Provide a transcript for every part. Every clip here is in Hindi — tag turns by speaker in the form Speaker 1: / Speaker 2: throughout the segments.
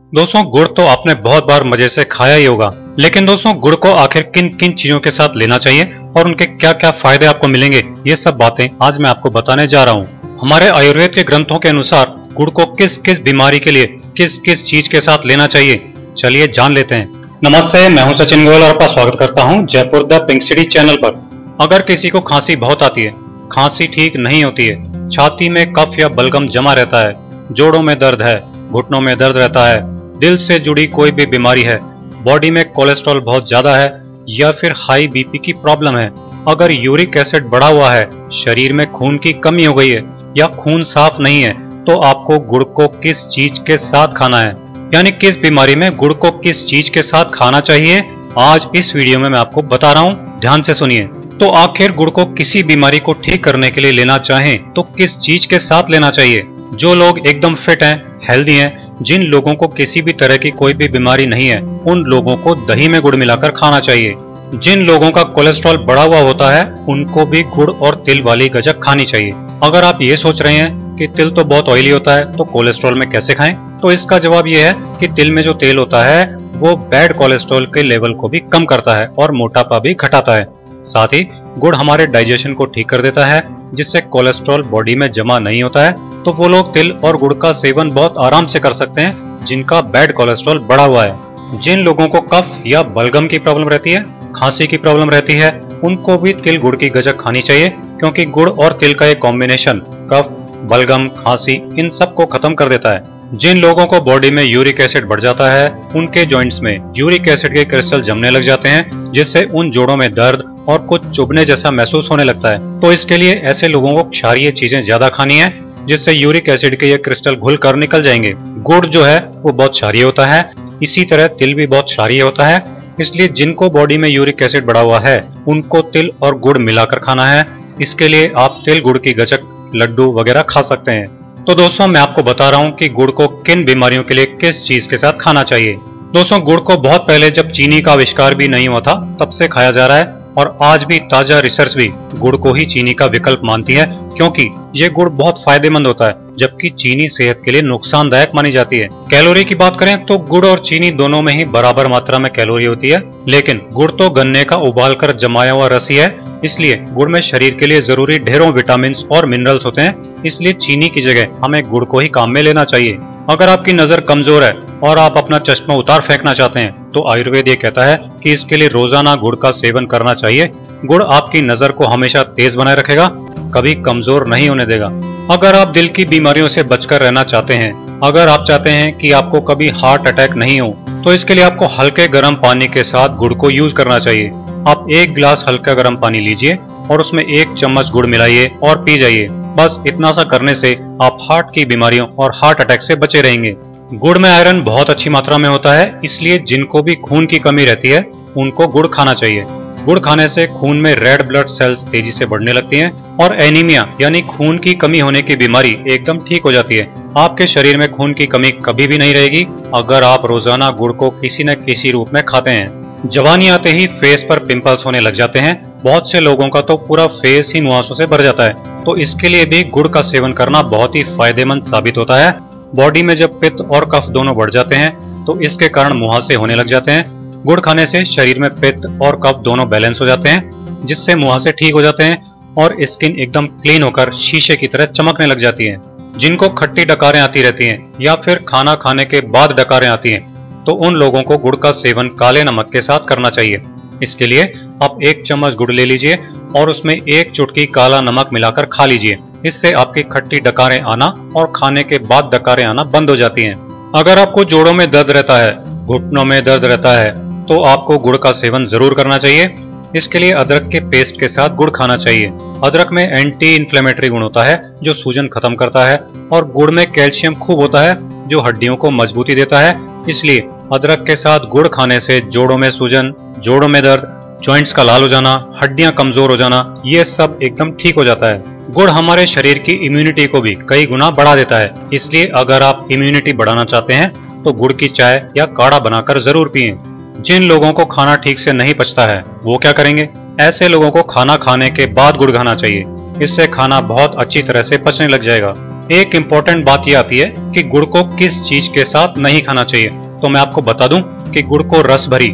Speaker 1: दोस्तों, गुड़ तो आपने बहुत बार मजे से खाया ही होगा, लेकिन दोस्तों गुड़ को आखिर किन किन चीजों के साथ लेना चाहिए और उनके क्या क्या फायदे आपको मिलेंगे, ये सब बातें आज मैं आपको बताने जा रहा हूँ। हमारे आयुर्वेद के ग्रंथों के अनुसार गुड़ को किस किस बीमारी के लिए किस किस चीज के साथ लेना चाहिए, चलिए जान लेते हैं। नमस्ते, मैं हूं सचिन गोयल और आपका स्वागत करता हूं Jaipur the pink city channel पर। अगर किसी को खांसी बहुत आती है, खांसी ठीक नहीं होती है, छाती में कफ या बलगम जमा रहता है, जोड़ों में दर्द है, घुटनों में दर्द रहता है, दिल से जुड़ी कोई भी बीमारी है, बॉडी में कोलेस्ट्रॉल बहुत ज्यादा है या फिर हाई बीपी की प्रॉब्लम है, अगर यूरिक एसिड बढ़ा हुआ है, शरीर में खून की कमी हो गई है या खून साफ नहीं है, तो आपको गुड़ को किस चीज के साथ खाना है, यानी किस बीमारी में गुड़ को किस चीज के साथ खाना चाहिए, आज इस वीडियो में मैं आपको बता रहा हूँ। ध्यान से सुनिए। तो आखिर गुड़ को किसी बीमारी को ठीक करने के लिए लेना चाहें तो किस चीज के साथ लेना चाहिए। जो लोग एकदम फिट हैं, हेल्दी हैं, जिन लोगों को किसी भी तरह की कोई भी बीमारी नहीं है, उन लोगों को दही में गुड़ मिलाकर खाना चाहिए। जिन लोगों का कोलेस्ट्रॉल बढ़ा हुआ होता है, उनको भी गुड़ और तिल वाली गज्जक खानी चाहिए। अगर आप ये सोच रहे हैं कि तिल तो बहुत ऑयली होता है, तो कोलेस्ट्रॉल में कैसे खाएं, तो इसका जवाब ये है कि तिल में जो तेल होता है वो बैड कोलेस्ट्रॉल के लेवल को भी कम करता है और मोटापा भी घटाता है। साथ ही गुड़ हमारे डाइजेशन को ठीक कर देता है, जिससे कोलेस्ट्रॉल बॉडी में जमा नहीं होता है। तो वो लोग तिल और गुड़ का सेवन बहुत आराम से कर सकते हैं जिनका बैड कोलेस्ट्रॉल बढ़ा हुआ है। जिन लोगों को कफ या बलगम की प्रॉब्लम रहती है, खांसी की प्रॉब्लम रहती है, उनको भी तिल गुड़ की गज्जक खानी चाहिए, क्योंकि गुड़ और तिल का एक कॉम्बिनेशन कफ, बलगम, खांसी इन सब को खत्म कर देता है। जिन लोगों को बॉडी में यूरिक एसिड बढ़ जाता है, उनके जॉइंट्स में यूरिक एसिड के क्रिस्टल जमने लग जाते हैं, जिससे उन जोड़ों में दर्द और कुछ चुभने जैसा महसूस होने लगता है। तो इसके लिए ऐसे लोगों को क्षारीय चीजें ज्यादा खानी है, जिससे यूरिक एसिड के ये क्रिस्टल घुल कर निकल जाएंगे। गुड़ जो है वो बहुत क्षारीय होता है, इसी तरह तिल भी बहुत क्षारीय होता है, इसलिए जिनको बॉडी में यूरिक एसिड बढ़ा हुआ है, उनको तिल और गुड़ मिलाकर खाना है। इसके लिए आप तिल गुड़ की गज्जक, लड्डू वगैरह खा सकते हैं। तो दोस्तों, मैं आपको बता रहा हूँ कि गुड़ को किन बीमारियों के लिए किस चीज के साथ खाना चाहिए। दोस्तों, गुड़ को बहुत पहले, जब चीनी का आविष्कार भी नहीं हुआ था, तब से खाया जा रहा है और आज भी ताजा रिसर्च भी गुड़ को ही चीनी का विकल्प मानती है, क्योंकि ये गुड़ बहुत फायदेमंद होता है, जबकि चीनी सेहत के लिए नुकसानदायक मानी जाती है। कैलोरी की बात करें तो गुड़ और चीनी दोनों में ही बराबर मात्रा में कैलोरी होती है, लेकिन गुड़ तो गन्ने का उबाल कर जमाया हुआ रस ही है, इसलिए गुड़ में शरीर के लिए जरूरी ढेरों विटामिन और मिनरल्स होते हैं। इसलिए चीनी की जगह हमें गुड़ को ही काम में लेना चाहिए। अगर आपकी नजर कमजोर है और आप अपना चश्मा उतार फेंकना चाहते हैं, तो आयुर्वेद ये कहता है कि इसके लिए रोजाना गुड़ का सेवन करना चाहिए। गुड़ आपकी नजर को हमेशा तेज बनाए रखेगा, कभी कमजोर नहीं होने देगा। अगर आप दिल की बीमारियों से बचकर रहना चाहते हैं, अगर आप चाहते हैं कि आपको कभी हार्ट अटैक नहीं हो, तो इसके लिए आपको हल्के गर्म पानी के साथ गुड़ को यूज करना चाहिए। आप 1 गिलास हल्का गर्म पानी लीजिए और उसमें 1 चम्मच गुड़ मिलाइए और पी जाइए। बस इतना सा करने से आप हार्ट की बीमारियों और हार्ट अटैक से बचे रहेंगे। गुड़ में आयरन बहुत अच्छी मात्रा में होता है, इसलिए जिनको भी खून की कमी रहती है, उनको गुड़ खाना चाहिए। गुड़ खाने से खून में रेड ब्लड सेल्स तेजी से बढ़ने लगती हैं और एनीमिया यानी खून की कमी होने की बीमारी एकदम ठीक हो जाती है। आपके शरीर में खून की कमी कभी भी नहीं रहेगी अगर आप रोजाना गुड़ को किसी न किसी रूप में खाते हैं। जवानी आते ही फेस पर पिंपल्स होने लग जाते हैं, बहुत से लोगों का तो पूरा फेस ही मुहासों से भर जाता है, तो इसके लिए भी गुड़ का सेवन करना बहुत ही फायदेमंद साबित होता है। बॉडी में जब पित्त और कफ दोनों बढ़ जाते हैं, तो इसके कारण मुहासे होने लग जाते हैं। गुड़ खाने से शरीर में पित्त और कफ दोनों बैलेंस हो जाते हैं, जिससे मुहासे ठीक हो जाते हैं और स्किन एकदम क्लीन होकर शीशे की तरह चमकने लग जाती है। जिनको खट्टी डकारें आती रहती हैं या फिर खाना खाने के बाद डकारें आती हैं, तो उन लोगों को गुड़ का सेवन काले नमक के साथ करना चाहिए। इसके लिए आप 1 चम्मच गुड़ ले लीजिए और उसमें 1 चुटकी काला नमक मिलाकर खा लीजिए। इससे आपकी खट्टी डकारें आना और खाने के बाद डकारें आना बंद हो जाती हैं। अगर आपको जोड़ों में दर्द रहता है, घुटनों में दर्द रहता है, तो आपको गुड़ का सेवन जरूर करना चाहिए। इसके लिए अदरक के पेस्ट के साथ गुड़ खाना चाहिए। अदरक में एंटी इन्फ्लेमेटरी गुण होता है, जो सूजन खत्म करता है, और गुड़ में कैल्शियम खूब होता है, जो हड्डियों को मजबूती देता है। इसलिए अदरक के साथ गुड़ खाने से जोड़ों में सूजन, जोड़ों में दर्द, जॉइंट्स का लाल हो जाना, हड्डियां कमजोर हो जाना, ये सब एकदम ठीक हो जाता है। गुड़ हमारे शरीर की इम्यूनिटी को भी कई गुना बढ़ा देता है, इसलिए अगर आप इम्यूनिटी बढ़ाना चाहते हैं तो गुड़ की चाय या काढ़ा बनाकर जरूर पिएं। जिन लोगों को खाना ठीक से नहीं पचता है, वो क्या करेंगे? ऐसे लोगों को खाना खाने के बाद गुड़ खाना चाहिए, इससे खाना बहुत अच्छी तरह से पचने लग जाएगा। एक इम्पोर्टेंट बात यह आती है कि गुड़ को किस चीज के साथ नहीं खाना चाहिए। तो मैं आपको बता दूं कि गुड़ को रसभरी,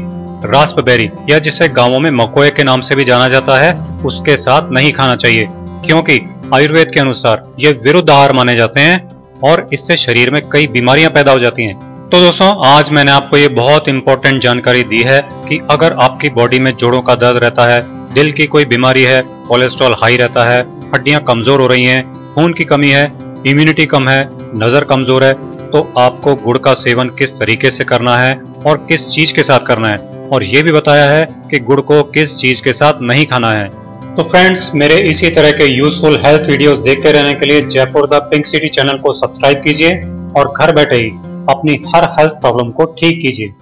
Speaker 1: रास्पबेरी या जिसे गांवों में मकोए के नाम से भी जाना जाता है, उसके साथ नहीं खाना चाहिए, क्योंकि आयुर्वेद के अनुसार ये विरुद्ध आहार माने जाते हैं और इससे शरीर में कई बीमारियां पैदा हो जाती हैं। तो दोस्तों, आज मैंने आपको ये बहुत इंपॉर्टेंट जानकारी दी है कि अगर आपकी बॉडी में जोड़ों का दर्द रहता है, दिल की कोई बीमारी है, कोलेस्ट्रॉल हाई रहता है, हड्डियां कमजोर हो रही हैं, खून की कमी है, इम्यूनिटी कम है, नजर कमजोर है, तो आपको गुड़ का सेवन किस तरीके से करना है और किस चीज के साथ करना है, और ये भी बताया है कि गुड़ को किस चीज के साथ नहीं खाना है। तो फ्रेंड्स, मेरे इसी तरह के यूजफुल हेल्थ वीडियोस देखते रहने के लिए Jaipur the pink city channel को सब्सक्राइब कीजिए और घर बैठे ही अपनी हर हेल्थ प्रॉब्लम को ठीक कीजिए।